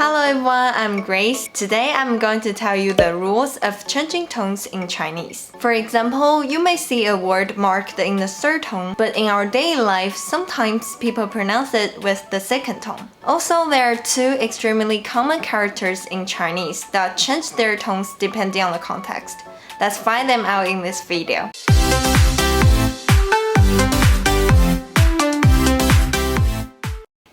Hello everyone, I'm Grace. Today I'm going to tell you the rules of changing tones in Chinese. For example, you may see a word marked in the third tone, but in our daily life, sometimes people pronounce it with the second tone. Also, there are two extremely common characters in Chinese that change their tones depending on the context. Let's find them out in this video.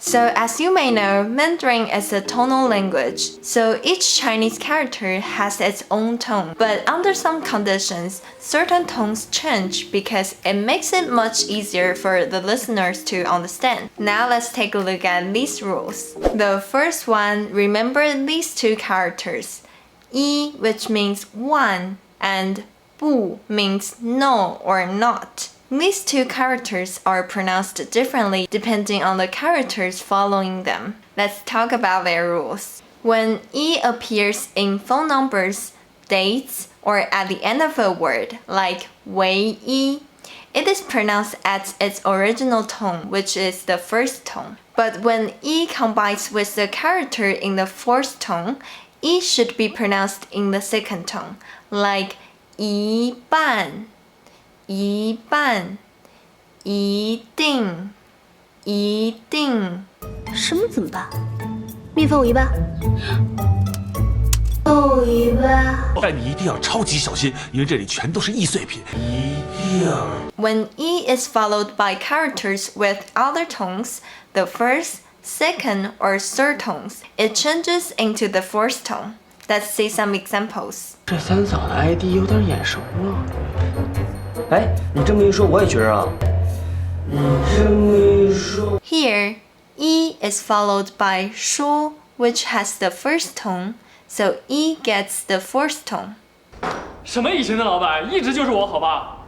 So as you may know, Mandarin is a tonal language, so each Chinese character has its own tone. But under some conditions, certain tones change because it makes it much easier for the listeners to understand. Now let's take a look at these rules. The first one, remember these two characters. Yi, which means one, and bu means no or not. These two characters are pronounced differently depending on the characters following them. Let's talk about their rules. When yi appears in phone numbers, dates, or at the end of a word, like wei yi, it is pronounced at its original tone, which is the first tone. But when yi combines with the character in the fourth tone, yi should be pronounced in the second tone, like 一半。一半，一定，一定。什么怎么办？蜜蜂尾巴，凤尾巴。但你一定要超级小心，因为这里全都是易碎品，一定。When E is followed by characters with other tones, the first, second, or third tones, it changes into the fourth tone. Let's see some examples. 这三嫂的 ID 有点眼熟啊。哎，你这么一说，我也觉着啊。你这么一说。Here, E is followed by 说, which has the first tone, so E gets the fourth tone. 什么以前的老板，一直就是我，好吧？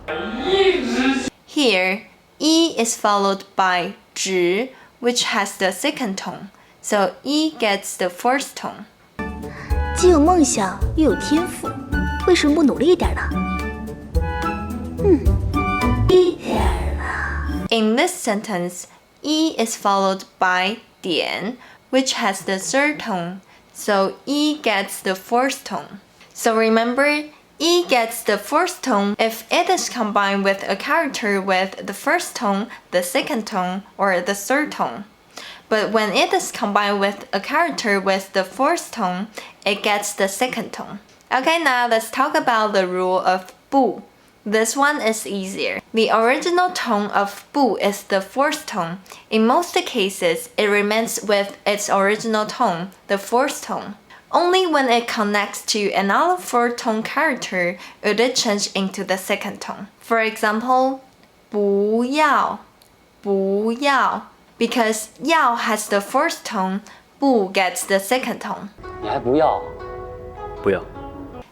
一直。Here, E is followed by 直, which has the second tone, so E gets the fourth tone. 既有梦想又有天赋，为什么不努力一点呢？In this sentence, E is followed by 点, which has the third tone, so E gets the fourth tone. So remember, E gets the fourth tone if it is combined with a character with the first tone, the second tone, or the third tone. But when it is combined with a character with the fourth tone, it gets the second tone. Okay, now let's talk about the rule of 不. This one is easier. The original tone of 不 is the fourth tone. In most cases, it remains with its original tone, the fourth tone. Only when it connects to another fourth tone character would it change into the second tone. For example, 不要, 不要. Because 要 has the fourth tone, 不 gets the second tone. 你还不要？不要。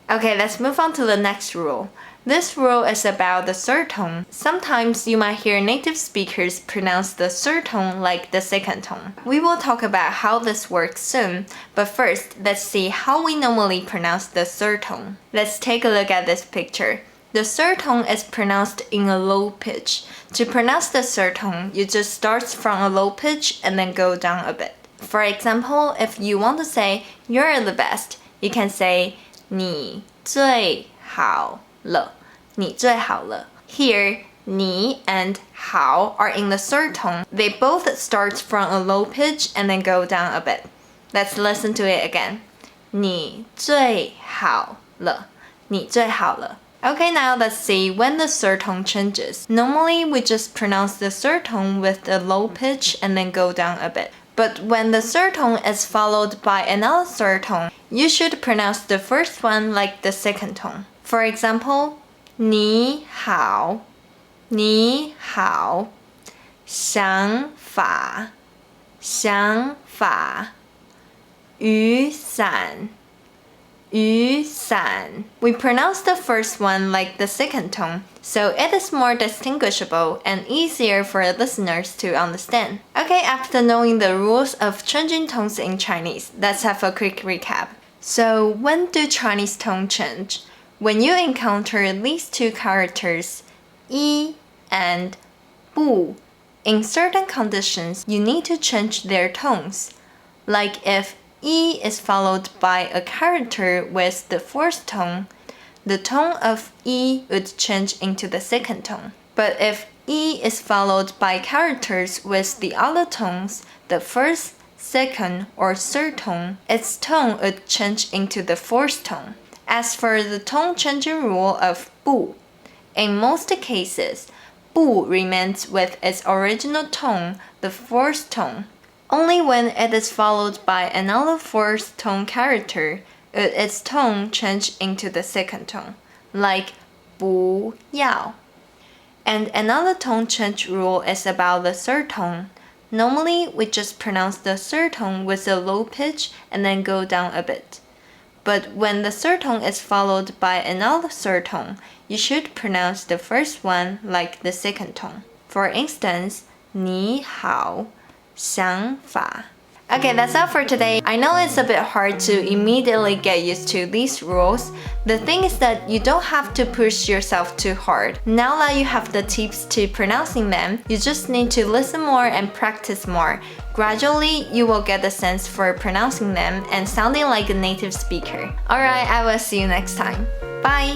Okay, let's move on to the next rule. This rule is about the third tone. Sometimes you might hear native speakers pronounce the third tone like the second tone. We will talk about how this works soon, but first, let's see how we normally pronounce the third tone. Let's take a look at this picture. The third tone is pronounced in a low pitch. To pronounce the third tone, you just start from a low pitch and then go down a bit. For example, if you want to say, you're the best, you can say, 你最好了. 你最好了. Here, 你 and 好 are in the third tone. They both start from a low pitch and then go down a bit. Let's listen to it again. 你最好了. 你最好了. Okay, now let's see when the third tone changes. Normally, we just pronounce the third tone with a low pitch and then go down a bit. But when the third tone is followed by another third tone, you should pronounce the first one like the second tone. For example, 你好, 你好, 想法, 想法, 雨伞, 雨伞. We pronounce the first one like the second tone, so it is more distinguishable and easier for listeners to understand. Okay, after knowing the rules of changing tones in Chinese, let's have a quick recap. So, when do Chinese tones change? When you encounter these two characters, 一 and 不, in certain conditions, you need to change their tones. Like if E is followed by a character with the fourth tone, the tone of E would change into the second tone. But if E is followed by characters with the other tones, the first, second, or third tone, its tone would change into the fourth tone. As for the tone changing rule of 不, in most cases, 不 remains with its original tone, the fourth tone. Only when it is followed by another fourth tone character would its tone change into the second tone, like 不要. And another tone change rule is about the third tone. Normally, we just pronounce the third tone with a low pitch and then go down a bit. But when the third tone is followed by another third tone, you should pronounce the first one like the second tone. For instance, 你好, 想法. Okay, that's all for today. I know it's a bit hard to immediately get used to these rules. The thing is that you don't have to push yourself too hard. Now that you have the tips to pronouncing them, you just need to listen more and practice more. Gradually, you will get the sense for pronouncing them and sounding like a native speaker. Alright, I will see you next time. Bye!